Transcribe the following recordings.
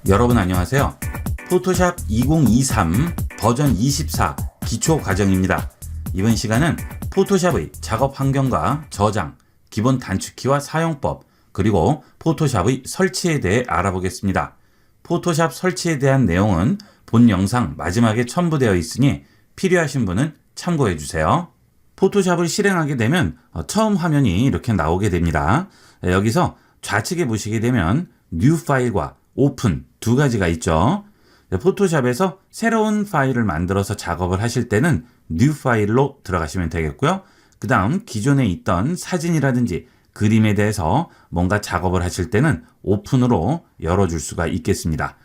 여러분 안녕하세요. 포토샵 2023 버전 24 기초 과정입니다. 이번 시간은 포토샵의 작업 환경과 저장, 기본 단축키와 사용법, 그리고 포토샵의 설치에 대해 알아보겠습니다. 포토샵 설치에 대한 내용은 본 영상 마지막에 첨부되어 있으니 필요하신 분은 참고해 주세요. 포토샵을 실행하게 되면 처음 화면이 이렇게 나오게 됩니다. 여기서 좌측에 보시게 되면 뉴 파일과 오픈 두 가지가 있죠. 포토샵에서 새로운 파일을 만들어서 작업을 하실 때는 뉴 파일로 들어가시면 되겠고요. 그 다음 기존에 있던 사진이라든지 그림에 대해서 뭔가 작업을 하실 때는 오픈으로 열어줄 수가 있겠습니다.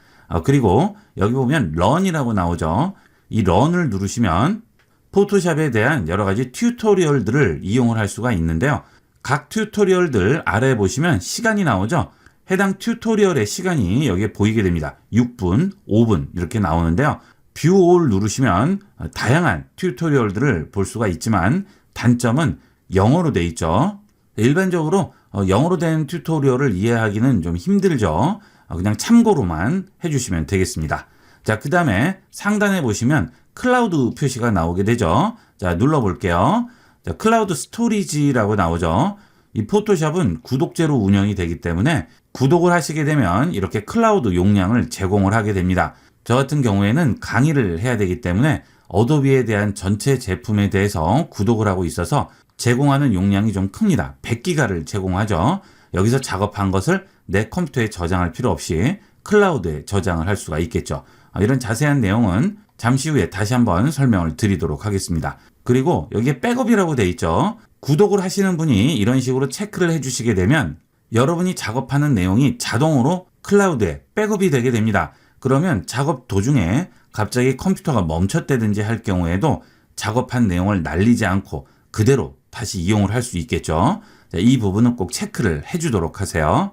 그리고 여기 보면 런이라고 나오죠. 이 런을 누르시면 포토샵에 대한 여러 가지 튜토리얼들을 이용을 할 수가 있는데요. 각 튜토리얼들 아래에 보시면 시간이 나오죠. 해당 튜토리얼의 시간이 여기에 보이게 됩니다. 6분, 5분 이렇게 나오는데요. 뷰 올 누르시면 다양한 튜토리얼들을 볼 수가 있지만 단점은 영어로 돼 있죠. 일반적으로 영어로 된 튜토리얼을 이해하기는 좀 힘들죠. 그냥 참고로만 해주시면 되겠습니다. 자, 그 다음에 상단에 보시면 클라우드 표시가 나오게 되죠. 자, 눌러볼게요. 자, 클라우드 스토리지라고 나오죠. 이 포토샵은 구독제로 운영이 되기 때문에 구독을 하시게 되면 이렇게 클라우드 용량을 제공을 하게 됩니다. 저 같은 경우에는 강의를 해야 되기 때문에 어도비에 대한 전체 제품에 대해서 구독을 하고 있어서 제공하는 용량이 좀 큽니다. 100기가를 제공하죠. 여기서 작업한 것을 내 컴퓨터에 저장할 필요 없이 클라우드에 저장을 할 수가 있겠죠. 이런 자세한 내용은 잠시 후에 다시 한번 설명을 드리도록 하겠습니다. 그리고 여기에 백업이라고 되어 있죠. 구독을 하시는 분이 이런 식으로 체크를 해주시게 되면 여러분이 작업하는 내용이 자동으로 클라우드에 백업이 되게 됩니다. 그러면 작업 도중에 갑자기 컴퓨터가 멈췄다든지 할 경우에도 작업한 내용을 날리지 않고 그대로 다시 이용을 할 수 있겠죠. 자, 이 부분은 꼭 체크를 해주도록 하세요.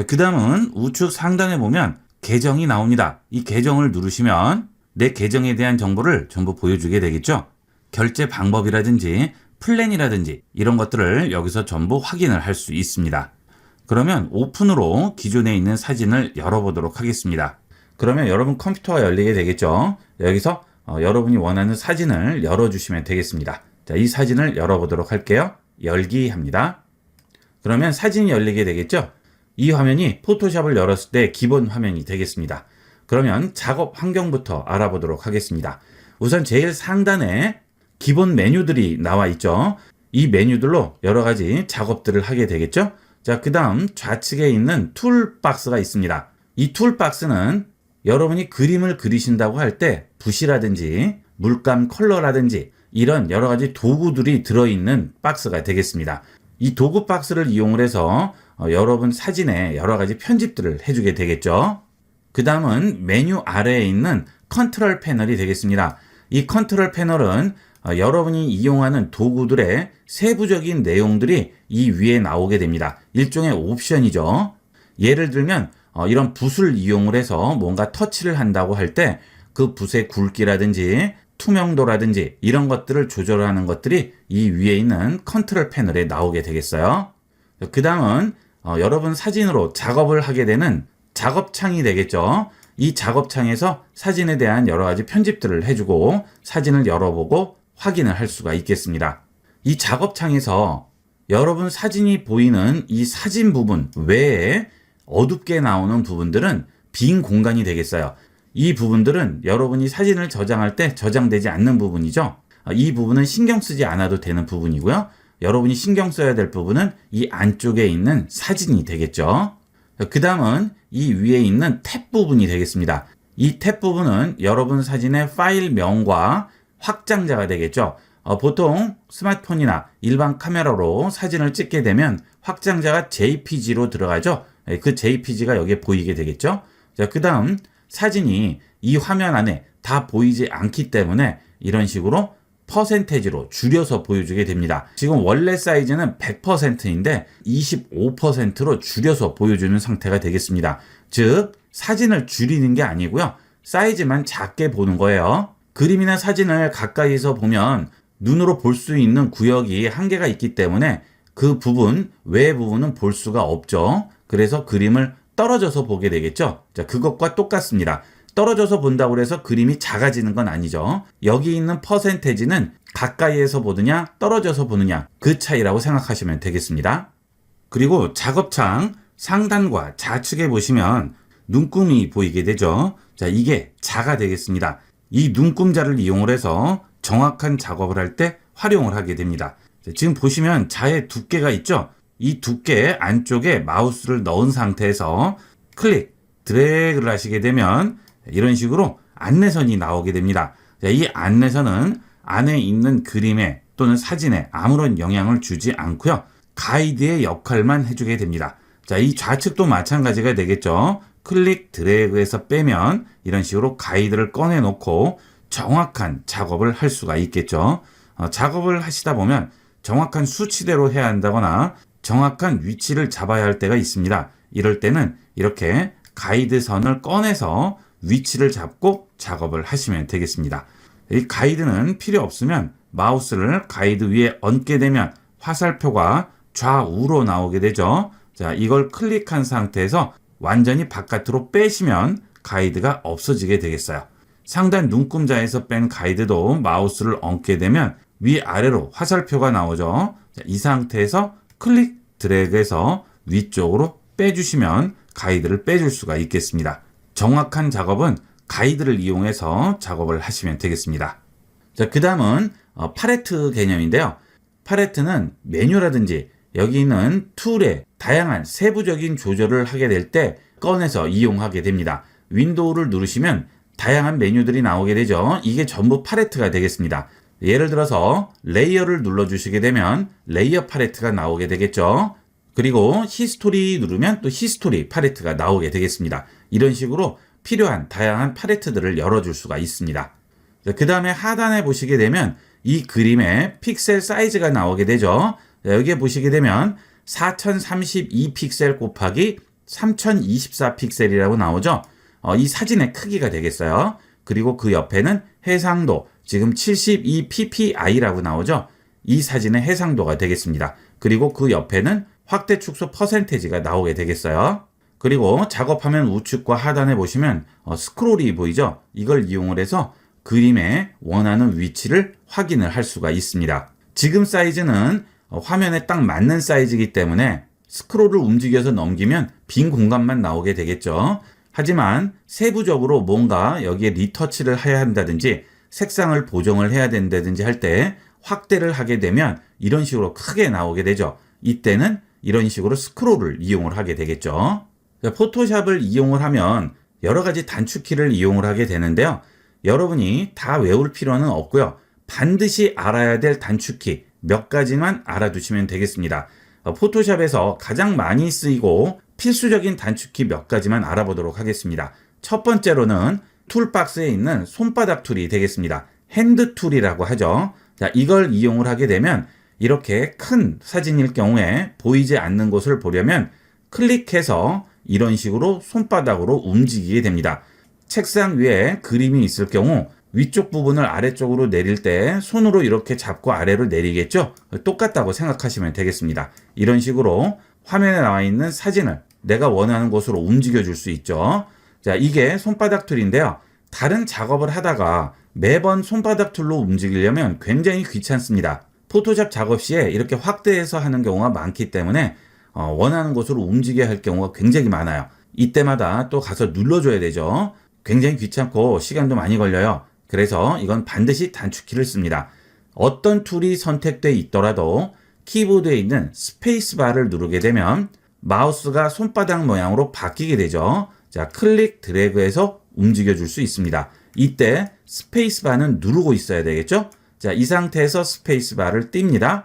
그 다음은 우측 상단에 보면 계정이 나옵니다. 이 계정을 누르시면 내 계정에 대한 정보를 전부 보여주게 되겠죠. 결제 방법이라든지 플랜이라든지 이런 것들을 여기서 전부 확인을 할 수 있습니다. 그러면 오픈으로 기존에 있는 사진을 열어보도록 하겠습니다. 그러면 여러분 컴퓨터가 열리게 되겠죠. 여기서 여러분이 원하는 사진을 열어주시면 되겠습니다. 자, 이 사진을 열어보도록 할게요. 열기 합니다. 그러면 사진이 열리게 되겠죠. 이 화면이 포토샵을 열었을 때 기본 화면이 되겠습니다. 그러면 작업 환경부터 알아보도록 하겠습니다. 우선 제일 상단에 기본 메뉴들이 나와 있죠. 이 메뉴들로 여러 가지 작업들을 하게 되겠죠. 자, 그 다음 좌측에 있는 툴박스가 있습니다. 이 툴박스는 여러분이 그림을 그리신다고 할 때 붓이라든지 물감 컬러라든지 이런 여러 가지 도구들이 들어있는 박스가 되겠습니다. 이 도구 박스를 이용을 해서 여러분 사진에 여러 가지 편집들을 해주게 되겠죠. 그 다음은 메뉴 아래에 있는 컨트롤 패널이 되겠습니다. 이 컨트롤 패널은 여러분이 이용하는 도구들의 세부적인 내용들이 이 위에 나오게 됩니다. 일종의 옵션이죠. 예를 들면 이런 붓을 이용을 해서 뭔가 터치를 한다고 할 때 그 붓의 굵기라든지 투명도라든지 이런 것들을 조절하는 것들이 이 위에 있는 컨트롤 패널에 나오게 되겠어요. 그 다음은 여러분 사진으로 작업을 하게 되는 작업창이 되겠죠. 이 작업창에서 사진에 대한 여러 가지 편집들을 해주고 사진을 열어보고 확인을 할 수가 있겠습니다. 이 작업창에서 여러분 사진이 보이는 이 사진 부분 외에 어둡게 나오는 부분들은 빈 공간이 되겠어요. 이 부분들은 여러분이 사진을 저장할 때 저장되지 않는 부분이죠. 이 부분은 신경 쓰지 않아도 되는 부분이고요. 여러분이 신경 써야 될 부분은 이 안쪽에 있는 사진이 되겠죠. 그 다음은 이 위에 있는 탭 부분이 되겠습니다. 이 탭 부분은 여러분 사진의 파일명과 확장자가 되겠죠. 보통 스마트폰이나 일반 카메라로 사진을 찍게 되면 확장자가 JPG로 들어가죠. 그 JPG가 여기에 보이게 되겠죠. 자, 그 다음 사진이 이 화면 안에 다 보이지 않기 때문에 이런 식으로 퍼센테지로 줄여서 보여주게 됩니다. 지금 원래 사이즈는 100%인데 25%로 줄여서 보여주는 상태가 되겠습니다. 즉 사진을 줄이는 게 아니고요. 사이즈만 작게 보는 거예요. 그림이나 사진을 가까이서 보면 눈으로 볼 수 있는 구역이 한계가 있기 때문에 그 부분, 외 부분은 볼 수가 없죠. 그래서 그림을 떨어져서 보게 되겠죠. 자, 그것과 똑같습니다. 떨어져서 본다고 해서 그림이 작아지는 건 아니죠. 여기 있는 퍼센테지는 가까이에서 보느냐 떨어져서 보느냐 그 차이라고 생각하시면 되겠습니다. 그리고 작업창 상단과 좌측에 보시면 눈금이 보이게 되죠. 자, 이게 자가 되겠습니다. 이 눈금자를 이용을 해서 정확한 작업을 할 때 활용을 하게 됩니다. 자, 지금 보시면 자의 두께가 있죠. 이 두께 안쪽에 마우스를 넣은 상태에서 클릭, 드래그를 하시게 되면 이런 식으로 안내선이 나오게 됩니다. 자, 이 안내선은 안에 있는 그림에 또는 사진에 아무런 영향을 주지 않고요. 가이드의 역할만 해주게 됩니다. 자, 이 좌측도 마찬가지가 되겠죠. 클릭, 드래그해서 빼면 이런 식으로 가이드를 꺼내놓고 정확한 작업을 할 수가 있겠죠. 작업을 하시다 보면 정확한 수치대로 해야 한다거나 정확한 위치를 잡아야 할 때가 있습니다. 이럴 때는 이렇게 가이드 선을 꺼내서 위치를 잡고 작업을 하시면 되겠습니다. 이 가이드는 필요 없으면 마우스를 가이드 위에 얹게 되면 화살표가 좌우로 나오게 되죠. 자, 이걸 클릭한 상태에서 완전히 바깥으로 빼시면 가이드가 없어지게 되겠어요. 상단 눈금자에서 뺀 가이드도 마우스를 얹게 되면 위아래로 화살표가 나오죠. 자, 이 상태에서 클릭, 드래그해서 위쪽으로 빼주시면 가이드를 빼줄 수가 있겠습니다. 정확한 작업은 가이드를 이용해서 작업을 하시면 되겠습니다. 자, 그 다음은 팔레트 개념인데요. 팔레트는 메뉴라든지 여기 있는 툴에 다양한 세부적인 조절을 하게 될 때 꺼내서 이용하게 됩니다. 윈도우를 누르시면 다양한 메뉴들이 나오게 되죠. 이게 전부 팔레트가 되겠습니다. 예를 들어서 레이어를 눌러주시게 되면 레이어 팔레트가 나오게 되겠죠. 그리고 히스토리 누르면 또 히스토리 팔레트가 나오게 되겠습니다. 이런 식으로 필요한 다양한 팔레트들을 열어줄 수가 있습니다. 그 다음에 하단에 보시게 되면 이 그림의 픽셀 사이즈가 나오게 되죠. 여기에 보시게 되면 4032 픽셀 곱하기 3024 픽셀이라고 나오죠. 이 사진의 크기가 되겠어요. 그리고 그 옆에는 해상도, 지금 72 ppi라고 나오죠. 이 사진의 해상도가 되겠습니다. 그리고 그 옆에는 확대 축소 퍼센테지가 나오게 되겠어요. 그리고 작업화면 우측과 하단에 보시면 스크롤이 보이죠. 이걸 이용을 해서 그림의 원하는 위치를 확인을 할 수가 있습니다. 지금 사이즈는 화면에 딱 맞는 사이즈이기 때문에 스크롤을 움직여서 넘기면 빈 공간만 나오게 되겠죠. 하지만 세부적으로 뭔가 여기에 리터치를 해야 한다든지 색상을 보정을 해야 된다든지 할 때 확대를 하게 되면 이런 식으로 크게 나오게 되죠. 이때는 이런 식으로 스크롤을 이용을 하게 되겠죠. 포토샵을 이용을 하면 여러 가지 단축키를 이용을 하게 되는데요. 여러분이 다 외울 필요는 없고요. 반드시 알아야 될 단축키 몇 가지만 알아두시면 되겠습니다. 포토샵에서 가장 많이 쓰이고 필수적인 단축키 몇 가지만 알아보도록 하겠습니다. 첫 번째로는 툴박스에 있는 손바닥 툴이 되겠습니다. 핸드 툴이라고 하죠. 자, 이걸 이용을 하게 되면 이렇게 큰 사진일 경우에 보이지 않는 곳을 보려면 클릭해서 이런 식으로 손바닥으로 움직이게 됩니다. 책상 위에 그림이 있을 경우 위쪽 부분을 아래쪽으로 내릴 때 손으로 이렇게 잡고 아래로 내리겠죠? 똑같다고 생각하시면 되겠습니다. 이런 식으로 화면에 나와 있는 사진을 내가 원하는 곳으로 움직여 줄 수 있죠. 자, 이게 손바닥 툴인데요. 다른 작업을 하다가 매번 손바닥 툴로 움직이려면 굉장히 귀찮습니다. 포토샵 작업 시에 이렇게 확대해서 하는 경우가 많기 때문에 원하는 곳으로 움직여야 할 경우가 굉장히 많아요. 이때마다 또 가서 눌러줘야 되죠. 굉장히 귀찮고 시간도 많이 걸려요. 그래서 이건 반드시 단축키를 씁니다. 어떤 툴이 선택되어 있더라도 키보드에 있는 스페이스바를 누르게 되면 마우스가 손바닥 모양으로 바뀌게 되죠. 자, 클릭, 드래그해서 움직여 줄 수 있습니다. 이때 스페이스바는 누르고 있어야 되겠죠? 자, 이 상태에서 스페이스바를 띱니다.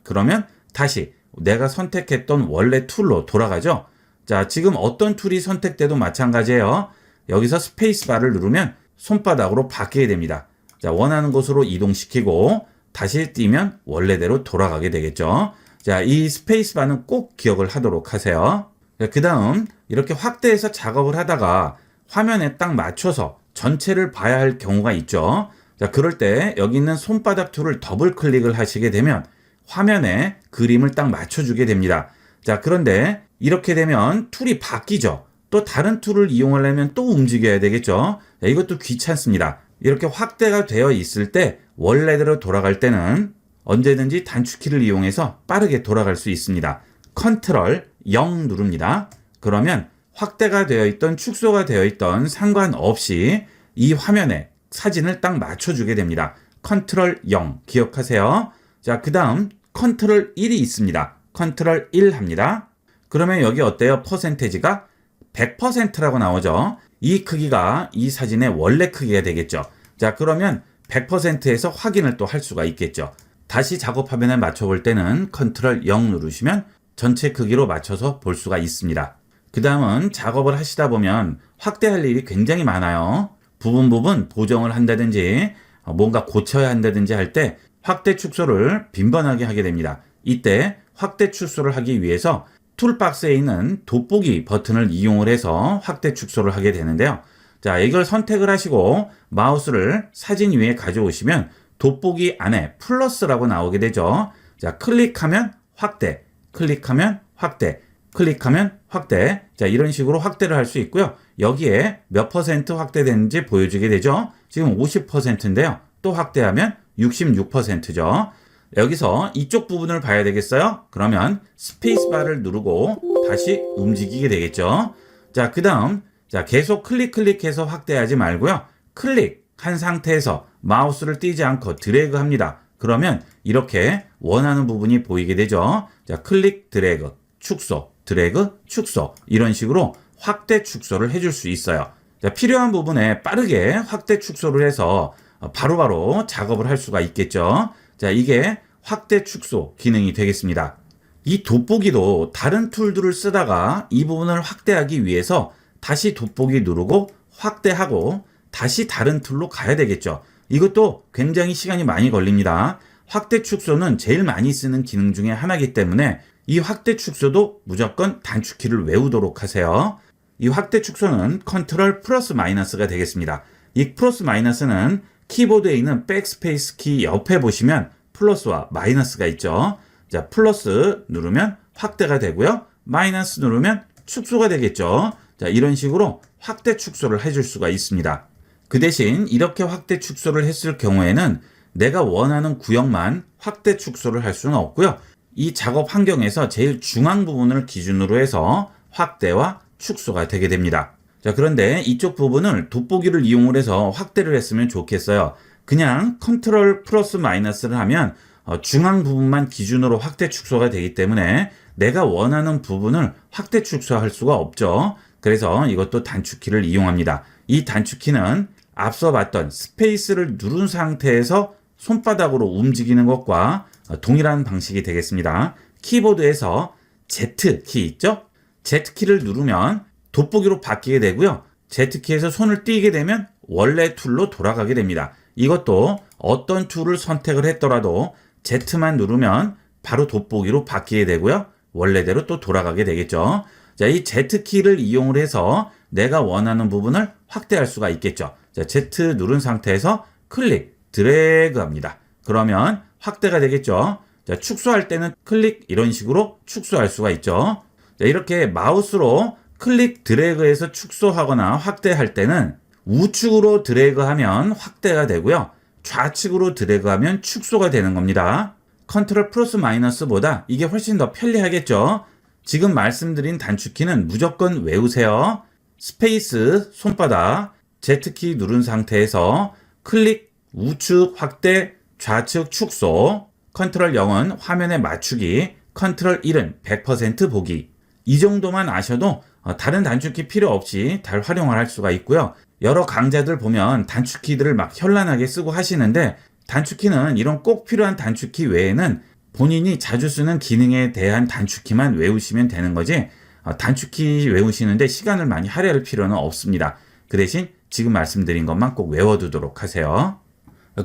그러면 다시 내가 선택했던 원래 툴로 돌아가죠? 자, 지금 어떤 툴이 선택돼도 마찬가지예요. 여기서 스페이스바를 누르면 손바닥으로 바뀌게 됩니다. 자, 원하는 곳으로 이동시키고 다시 띄면 원래대로 돌아가게 되겠죠. 자, 이 스페이스바는 꼭 기억을 하도록 하세요. 그 다음 이렇게 확대해서 작업을 하다가 화면에 딱 맞춰서 전체를 봐야 할 경우가 있죠. 자, 그럴 때 여기 있는 손바닥 툴을 더블 클릭을 하시게 되면 화면에 그림을 딱 맞춰주게 됩니다. 자, 그런데 이렇게 되면 툴이 바뀌죠. 또 다른 툴을 이용하려면 또 움직여야 되겠죠. 이것도 귀찮습니다. 이렇게 확대가 되어 있을 때 원래대로 돌아갈 때는 언제든지 단축키를 이용해서 빠르게 돌아갈 수 있습니다. 컨트롤 0 누릅니다. 그러면 확대가 되어 있던 축소가 되어 있던 상관없이 이 화면에 사진을 딱 맞춰주게 됩니다. 컨트롤 0 기억하세요. 자, 그 다음 컨트롤 1이 있습니다. 컨트롤 1 합니다. 그러면 여기 어때요? 퍼센테지가 100%라고 나오죠. 이 크기가 이 사진의 원래 크기가 되겠죠. 자, 그러면 100%에서 확인을 또 할 수가 있겠죠. 다시 작업 화면에 맞춰볼 때는 컨트롤 0 누르시면 전체 크기로 맞춰서 볼 수가 있습니다. 그 다음은 작업을 하시다 보면 확대할 일이 굉장히 많아요. 부분 보정을 한다든지 뭔가 고쳐야 한다든지 할 때 확대 축소를 빈번하게 하게 됩니다. 이때 확대 축소를 하기 위해서 툴박스에 있는 돋보기 버튼을 이용을 해서 확대 축소를 하게 되는데요. 자, 이걸 선택을 하시고 마우스를 사진 위에 가져오시면 돋보기 안에 플러스라고 나오게 되죠. 자, 클릭하면 확대, 클릭하면 확대, 클릭하면 확대. 자, 이런 식으로 확대를 할 수 있고요. 여기에 몇 퍼센트 확대되는지 보여주게 되죠. 지금 50%인데요. 또 확대하면 66%죠. 여기서 이쪽 부분을 봐야 되겠어요? 그러면 스페이스바를 누르고 다시 움직이게 되겠죠. 자, 그 다음 계속 클릭해서 확대하지 말고요. 클릭한 상태에서 마우스를 띄지 않고 드래그 합니다. 그러면 이렇게 원하는 부분이 보이게 되죠. 자, 클릭, 드래그, 축소, 드래그, 축소 이런 식으로 확대 축소를 해줄 수 있어요. 자, 필요한 부분에 빠르게 확대 축소를 해서 바로바로 작업을 할 수가 있겠죠. 자, 이게 확대 축소 기능이 되겠습니다. 이 돋보기도 다른 툴들을 쓰다가 이 부분을 확대하기 위해서 다시 돋보기 누르고 확대하고 다시 다른 툴로 가야 되겠죠. 이것도 굉장히 시간이 많이 걸립니다. 확대 축소는 제일 많이 쓰는 기능 중에 하나이기 때문에 이 확대 축소도 무조건 단축키를 외우도록 하세요. 이 확대 축소는 컨트롤 플러스 마이너스가 되겠습니다. 이 플러스 마이너스는 키보드에 있는 백스페이스 키 옆에 보시면 플러스와 마이너스가 있죠. 자, 플러스 누르면 확대가 되고요. 마이너스 누르면 축소가 되겠죠. 자, 이런 식으로 확대 축소를 해줄 수가 있습니다. 그 대신 이렇게 확대 축소를 했을 경우에는 내가 원하는 구역만 확대 축소를 할 수는 없고요. 이 작업 환경에서 제일 중앙 부분을 기준으로 해서 확대와 축소가 되게 됩니다. 자, 그런데 이쪽 부분을 돋보기를 이용을 해서 확대를 했으면 좋겠어요. 그냥 컨트롤 플러스 마이너스를 하면 중앙 부분만 기준으로 확대 축소가 되기 때문에 내가 원하는 부분을 확대 축소할 수가 없죠. 그래서 이것도 단축키를 이용합니다. 이 단축키는 앞서 봤던 스페이스를 누른 상태에서 손바닥으로 움직이는 것과 동일한 방식이 되겠습니다. 키보드에서 Z키 있죠? Z키를 누르면 돋보기로 바뀌게 되고요. Z키에서 손을 띄게 되면 원래 툴로 돌아가게 됩니다. 이것도 어떤 툴을 선택을 했더라도 Z만 누르면 바로 돋보기로 바뀌게 되고요. 원래대로 또 돌아가게 되겠죠. 자, 이 Z키를 이용을 해서 내가 원하는 부분을 확대할 수가 있겠죠. 자, Z 누른 상태에서 클릭, 드래그 합니다. 그러면 확대가 되겠죠. 자, 축소할 때는 클릭 이런 식으로 축소할 수가 있죠. 자, 이렇게 마우스로 클릭 드래그해서 축소하거나 확대할 때는 우측으로 드래그하면 확대가 되고요. 좌측으로 드래그하면 축소가 되는 겁니다. 컨트롤 플러스 마이너스보다 이게 훨씬 더 편리하겠죠. 지금 말씀드린 단축키는 무조건 외우세요. 스페이스, 손바닥, Z키 누른 상태에서 클릭, 우측 확대, 좌측 축소, 컨트롤 0은 화면에 맞추기, 컨트롤 1은 100% 보기. 이 정도만 아셔도 다른 단축키 필요 없이 잘 활용을 할 수가 있고요. 여러 강좌들 보면 단축키들을 막 현란하게 쓰고 하시는데 단축키는 이런 꼭 필요한 단축키 외에는 본인이 자주 쓰는 기능에 대한 단축키만 외우시면 되는 거지 단축키 외우시는데 시간을 많이 할애할 필요는 없습니다. 그 대신 지금 말씀드린 것만 꼭 외워두도록 하세요.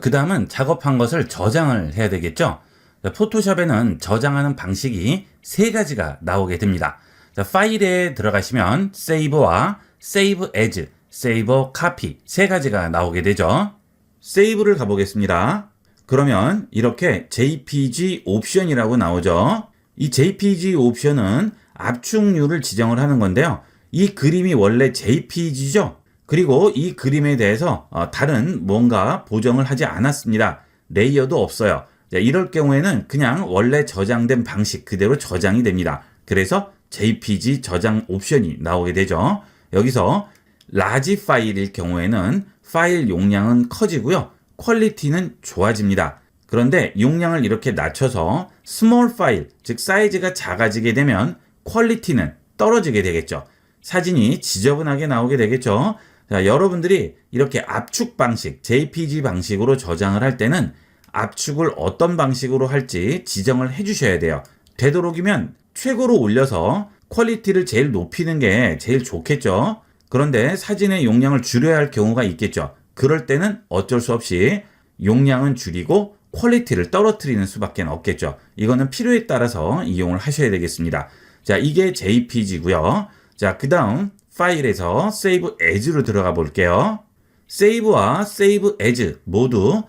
그 다음은 작업한 것을 저장을 해야 되겠죠. 포토샵에는 저장하는 방식이 세 가지가 나오게 됩니다. 파일에 들어가시면 세이브와 세이브 에즈, 세이버 카피 세 가지가 나오게 되죠. 세이브를 가보겠습니다. 그러면 이렇게 JPG 옵션이라고 나오죠. 이 JPG 옵션은 압축률을 지정을 하는 건데요. 이 그림이 원래 JPG죠. 그리고 이 그림에 대해서 다른 뭔가 보정을 하지 않았습니다. 레이어도 없어요. 자, 이럴 경우에는 그냥 원래 저장된 방식 그대로 저장이 됩니다. 그래서 JPG 저장 옵션이 나오게 되죠. 여기서 라지 파일일 경우에는 파일 용량은 커지고요. 퀄리티는 좋아집니다. 그런데 용량을 이렇게 낮춰서 스몰 파일, 즉 사이즈가 작아지게 되면 퀄리티는 떨어지게 되겠죠. 사진이 지저분하게 나오게 되겠죠. 자, 여러분들이 이렇게 압축 방식, JPG 방식으로 저장을 할 때는 압축을 어떤 방식으로 할지 지정을 해 주셔야 돼요. 되도록이면 최고로 올려서 퀄리티를 제일 높이는 게 제일 좋겠죠. 그런데 사진의 용량을 줄여야 할 경우가 있겠죠. 그럴 때는 어쩔 수 없이 용량은 줄이고 퀄리티를 떨어뜨리는 수밖에 없겠죠. 이거는 필요에 따라서 이용을 하셔야 되겠습니다. 자, 이게 JPG고요. 자, 그 다음 파일에서 Save As로 들어가 볼게요. Save와 Save As 모두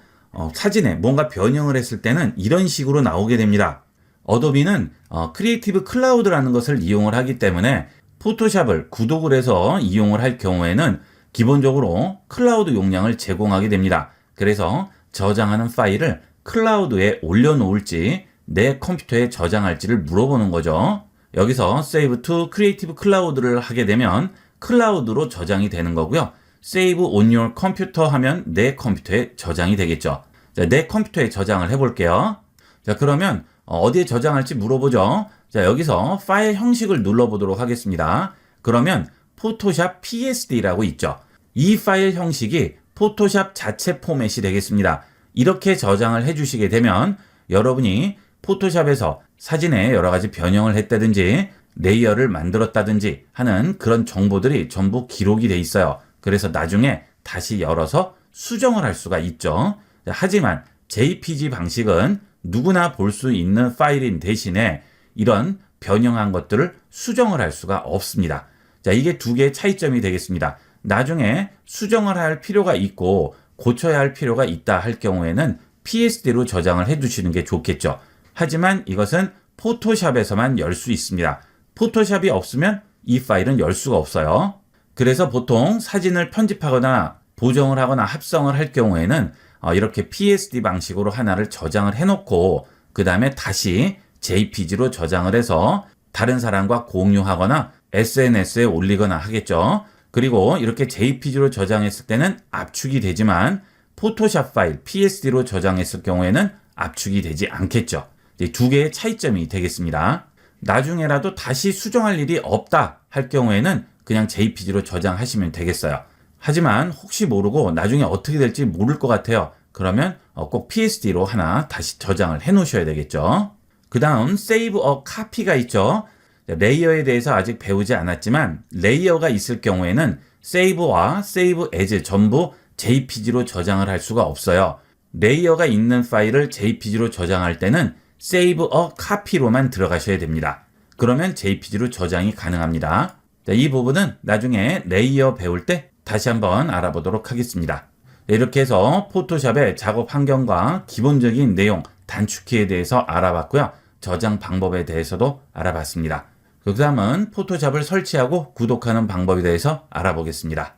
사진에 뭔가 변형을 했을 때는 이런 식으로 나오게 됩니다. 어도비는 크리에이티브 클라우드라는 것을 이용을 하기 때문에 포토샵을 구독을 해서 이용을 할 경우에는 기본적으로 클라우드 용량을 제공하게 됩니다. 그래서 저장하는 파일을 클라우드에 올려놓을지 내 컴퓨터에 저장할지를 물어보는 거죠. 여기서 Save to Creative Cloud를 하게 되면 클라우드로 저장이 되는 거고요. Save on your computer 하면 내 컴퓨터에 저장이 되겠죠. 자, 내 컴퓨터에 저장을 해볼게요. 자, 그러면 어디에 저장할지 물어보죠. 자, 여기서 파일 형식을 눌러보도록 하겠습니다. 그러면 포토샵 PSD라고 있죠. 이 파일 형식이 포토샵 자체 포맷이 되겠습니다. 이렇게 저장을 해주시게 되면 여러분이 포토샵에서 사진에 여러 가지 변형을 했다든지 레이어를 만들었다든지 하는 그런 정보들이 전부 기록이 돼 있어요. 그래서 나중에 다시 열어서 수정을 할 수가 있죠. 하지만 JPG 방식은 누구나 볼 수 있는 파일인 대신에 이런 변형한 것들을 수정을 할 수가 없습니다. 자, 이게 두 개의 차이점이 되겠습니다. 나중에 수정을 할 필요가 있고 고쳐야 할 필요가 있다 할 경우에는 PSD로 저장을 해 두시는 게 좋겠죠. 하지만 이것은 포토샵에서만 열 수 있습니다. 포토샵이 없으면 이 파일은 열 수가 없어요. 그래서 보통 사진을 편집하거나 보정을 하거나 합성을 할 경우에는 이렇게 PSD 방식으로 하나를 저장을 해놓고 그 다음에 다시 JPG로 저장을 해서 다른 사람과 공유하거나 SNS에 올리거나 하겠죠. 그리고 이렇게 JPG로 저장했을 때는 압축이 되지만 포토샵 파일 PSD로 저장했을 경우에는 압축이 되지 않겠죠. 두 개의 차이점이 되겠습니다. 나중에라도 다시 수정할 일이 없다 할 경우에는 그냥 JPG로 저장하시면 되겠어요. 하지만 혹시 모르고 나중에 어떻게 될지 모를 것 같아요. 그러면 꼭 PSD로 하나 다시 저장을 해 놓으셔야 되겠죠. 그 다음 Save a Copy가 있죠. 레이어에 대해서 아직 배우지 않았지만 레이어가 있을 경우에는 Save와 Save As 전부 JPG로 저장을 할 수가 없어요. 레이어가 있는 파일을 JPG로 저장할 때는 Save a Copy로만 들어가셔야 됩니다. 그러면 JPG로 저장이 가능합니다. 자, 이 부분은 나중에 레이어 배울 때 다시 한번 알아보도록 하겠습니다. 이렇게 해서 포토샵의 작업 환경과 기본적인 내용, 단축키에 대해서 알아봤고요. 저장 방법에 대해서도 알아봤습니다. 그 다음은 포토샵을 설치하고 구독하는 방법에 대해서 알아보겠습니다.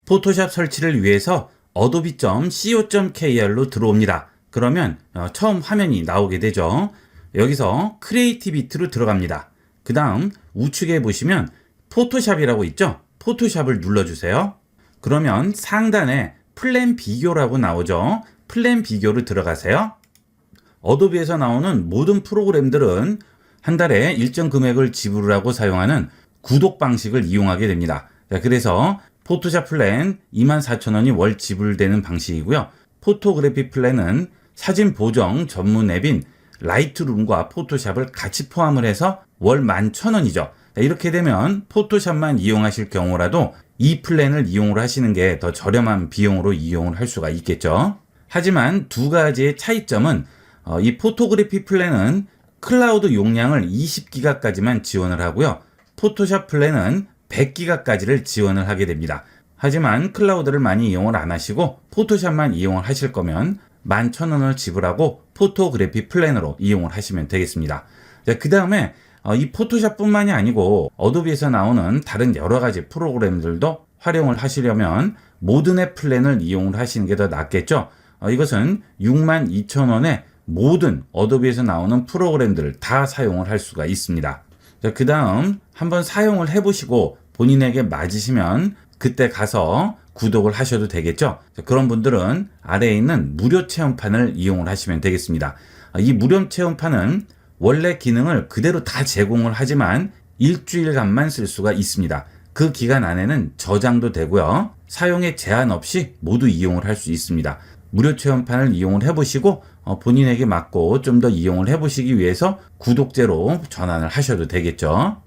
포토샵 설치를 위해서 adobe.co.kr로 들어옵니다. 그러면 처음 화면이 나오게 되죠. 여기서 크리에이티비티로 들어갑니다. 그 다음 우측에 보시면 포토샵이라고 있죠. 포토샵을 눌러주세요. 그러면 상단에 플랜 비교라고 나오죠. 플랜 비교로 들어가세요. 어도비에서 나오는 모든 프로그램들은 한 달에 일정 금액을 지불을 하고 사용하는 구독 방식을 이용하게 됩니다. 자, 그래서 포토샵 플랜 24,000원이 월 지불되는 방식이고요. 포토그래피 플랜은 사진 보정 전문 앱인 라이트룸과 포토샵을 같이 포함을 해서 월 11,000원이죠. 이렇게 되면 포토샵만 이용하실 경우라도 이 플랜을 이용을 하시는 게 더 저렴한 비용으로 이용을 할 수가 있겠죠. 하지만 두 가지의 차이점은 이 포토그래피 플랜은 클라우드 용량을 20기가까지만 지원을 하고요. 포토샵 플랜은 100기가까지를 지원을 하게 됩니다. 하지만 클라우드를 많이 이용을 안 하시고 포토샵만 이용을 하실 거면 11,000원을 지불하고 포토그래피 플랜으로 이용을 하시면 되겠습니다. 자, 그 다음에 이 포토샵뿐만이 아니고 어도비에서 나오는 다른 여러 가지 프로그램들도 활용을 하시려면 모든 앱 플랜을 이용을 하시는 게 더 낫겠죠. 이것은 62,000원에 모든 어도비에서 나오는 프로그램들을 다 사용을 할 수가 있습니다. 그 다음 한번 사용을 해보시고 본인에게 맞으시면 그때 가서 구독을 하셔도 되겠죠. 그런 분들은 아래에 있는 무료 체험판을 이용을 하시면 되겠습니다. 이 무료 체험판은 원래 기능을 그대로 다 제공을 하지만 일주일간만 쓸 수가 있습니다. 그 기간 안에는 저장도 되고요. 사용에 제한 없이 모두 이용을 할 수 있습니다. 무료 체험판을 이용을 해보시고 본인에게 맞고 좀 더 이용을 해보시기 위해서 구독제로 전환을 하셔도 되겠죠.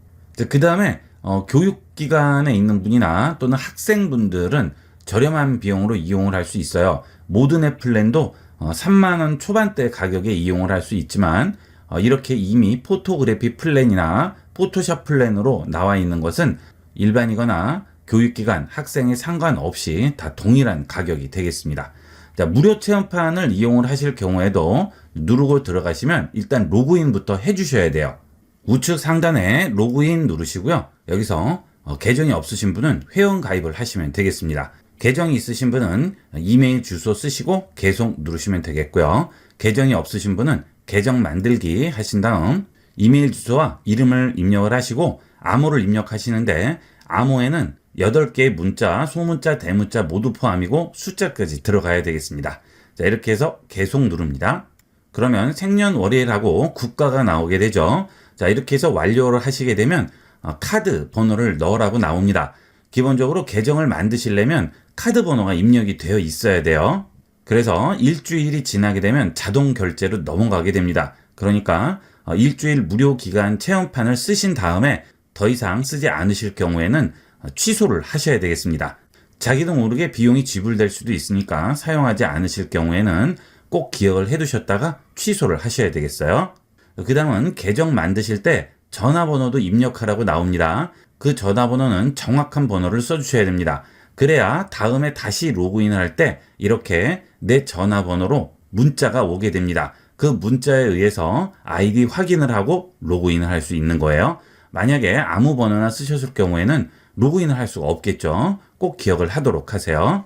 그 다음에 교육기관에 있는 분이나 또는 학생분들은 저렴한 비용으로 이용을 할 수 있어요. 모든 앱 플랜도 3만원 초반대 가격에 이용을 할 수 있지만 이렇게 이미 포토그래피 플랜이나 포토샵 플랜으로 나와 있는 것은 일반이거나 교육기관, 학생에 상관없이 다 동일한 가격이 되겠습니다. 자, 무료 체험판을 이용을 하실 경우에도 누르고 들어가시면 일단 로그인부터 해주셔야 돼요. 우측 상단에 로그인 누르시고요. 여기서 계정이 없으신 분은 회원 가입을 하시면 되겠습니다. 계정이 있으신 분은 이메일 주소 쓰시고 계속 누르시면 되겠고요. 계정이 없으신 분은 계정 만들기 하신 다음 이메일 주소와 이름을 입력을 하시고 암호를 입력하시는데 암호에는 8개의 문자, 소문자, 대문자 모두 포함이고 숫자까지 들어가야 되겠습니다. 자, 이렇게 해서 계속 누릅니다. 그러면 생년월일하고 국가가 나오게 되죠. 자, 이렇게 해서 완료를 하시게 되면 카드 번호를 넣으라고 나옵니다. 기본적으로 계정을 만드시려면 카드 번호가 입력이 되어 있어야 돼요. 그래서 일주일이 지나게 되면 자동 결제로 넘어가게 됩니다. 그러니까 일주일 무료 기간 체험판을 쓰신 다음에 더 이상 쓰지 않으실 경우에는 취소를 하셔야 되겠습니다. 자기도 모르게 비용이 지불될 수도 있으니까 사용하지 않으실 경우에는 꼭 기억을 해두셨다가 취소를 하셔야 되겠어요. 그 다음은 계정 만드실 때 전화번호도 입력하라고 나옵니다. 그 전화번호는 정확한 번호를 써주셔야 됩니다. 그래야 다음에 다시 로그인을 할 때 이렇게 내 전화번호로 문자가 오게 됩니다. 그 문자에 의해서 아이디 확인을 하고 로그인을 할 수 있는 거예요. 만약에 아무 번호나 쓰셨을 경우에는 로그인을 할 수가 없겠죠. 꼭 기억을 하도록 하세요.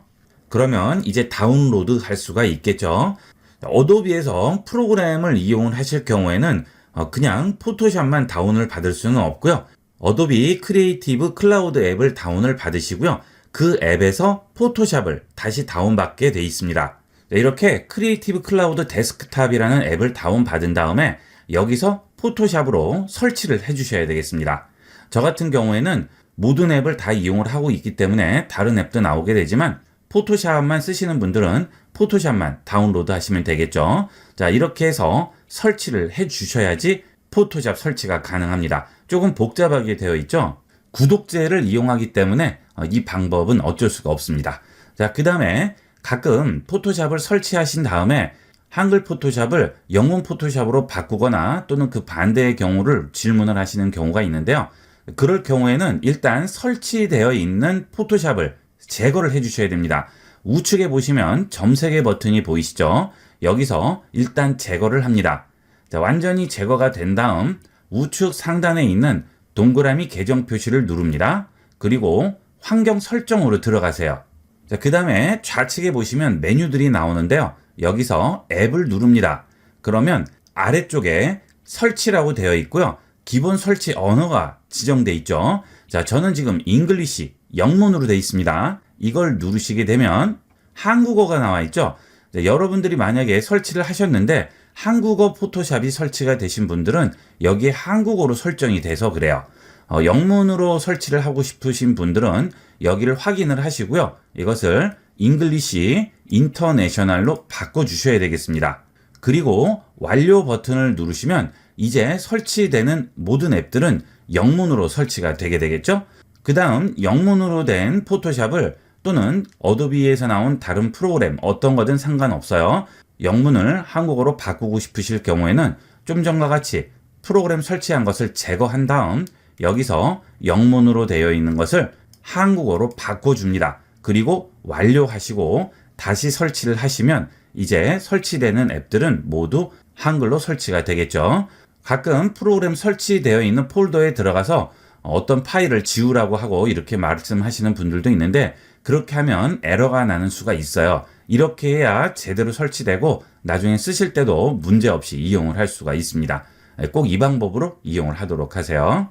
그러면 이제 다운로드 할 수가 있겠죠. 어도비에서 프로그램을 이용을 하실 경우에는 그냥 포토샵만 다운을 받을 수는 없고요. 어도비 크리에이티브 클라우드 앱을 다운을 받으시고요. 그 앱에서 포토샵을 다시 다운받게 돼 있습니다. 이렇게 크리에이티브 클라우드 데스크탑이라는 앱을 다운받은 다음에 여기서 포토샵으로 설치를 해주셔야 되겠습니다. 저 같은 경우에는 모든 앱을 다 이용을 하고 있기 때문에 다른 앱도 나오게 되지만 포토샵만 쓰시는 분들은 포토샵만 다운로드 하시면 되겠죠. 자, 이렇게 해서 설치를 해 주셔야지 포토샵 설치가 가능합니다. 조금 복잡하게 되어 있죠. 구독제를 이용하기 때문에 이 방법은 어쩔 수가 없습니다. 자, 그 다음에 가끔 포토샵을 설치하신 다음에 한글 포토샵을 영문 포토샵으로 바꾸거나 또는 그 반대의 경우를 질문을 하시는 경우가 있는데요. 그럴 경우에는 일단 설치되어 있는 포토샵을 제거를 해 주셔야 됩니다. 우측에 보시면 점색의 버튼이 보이시죠? 여기서 일단 제거를 합니다. 자, 완전히 제거가 된 다음 우측 상단에 있는 동그라미 계정 표시를 누릅니다. 그리고 환경 설정으로 들어가세요. 자, 그 다음에 좌측에 보시면 메뉴들이 나오는데요. 여기서 앱을 누릅니다. 그러면 아래쪽에 설치라고 되어 있고요. 기본 설치 언어가 지정되어 있죠. 자, 저는 지금 잉글리시 영문으로 되어 있습니다. 이걸 누르시게 되면 한국어가 나와 있죠. 자, 여러분들이 만약에 설치를 하셨는데 한국어 포토샵이 설치가 되신 분들은 여기에 한국어로 설정이 돼서 그래요. 영문으로 설치를 하고 싶으신 분들은 여기를 확인을 하시고요. 이것을 잉글리시 인터내셔널로 바꿔주셔야 되겠습니다. 그리고 완료 버튼을 누르시면 이제 설치되는 모든 앱들은 영문으로 설치가 되게 되겠죠. 그 다음 영문으로 된 포토샵을 또는 어도비에서 나온 다른 프로그램 어떤 거든 상관없어요. 영문을 한국어로 바꾸고 싶으실 경우에는 좀 전과 같이 프로그램 설치한 것을 제거한 다음 여기서 영문으로 되어 있는 것을 한국어로 바꿔줍니다. 그리고 완료하시고 다시 설치를 하시면 이제 설치되는 앱들은 모두 한글로 설치가 되겠죠. 가끔 프로그램 설치되어 있는 폴더에 들어가서 어떤 파일을 지우라고 하고 이렇게 말씀하시는 분들도 있는데 그렇게 하면 에러가 나는 수가 있어요. 이렇게 해야 제대로 설치되고 나중에 쓰실 때도 문제없이 이용을 할 수가 있습니다. 꼭 이 방법으로 이용을 하도록 하세요.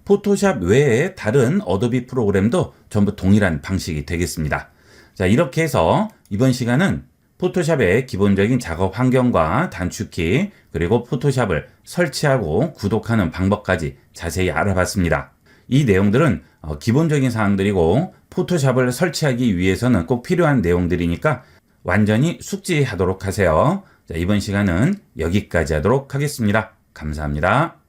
포토샵 외에 다른 어도비 프로그램도 전부 동일한 방식이 되겠습니다. 자, 이렇게 해서 이번 시간은 포토샵의 기본적인 작업 환경과 단축키, 그리고 포토샵을 설치하고 구독하는 방법까지 자세히 알아봤습니다. 이 내용들은 기본적인 사항들이고 포토샵을 설치하기 위해서는 꼭 필요한 내용들이니까 완전히 숙지하도록 하세요. 자, 이번 시간은 여기까지 하도록 하겠습니다. 감사합니다.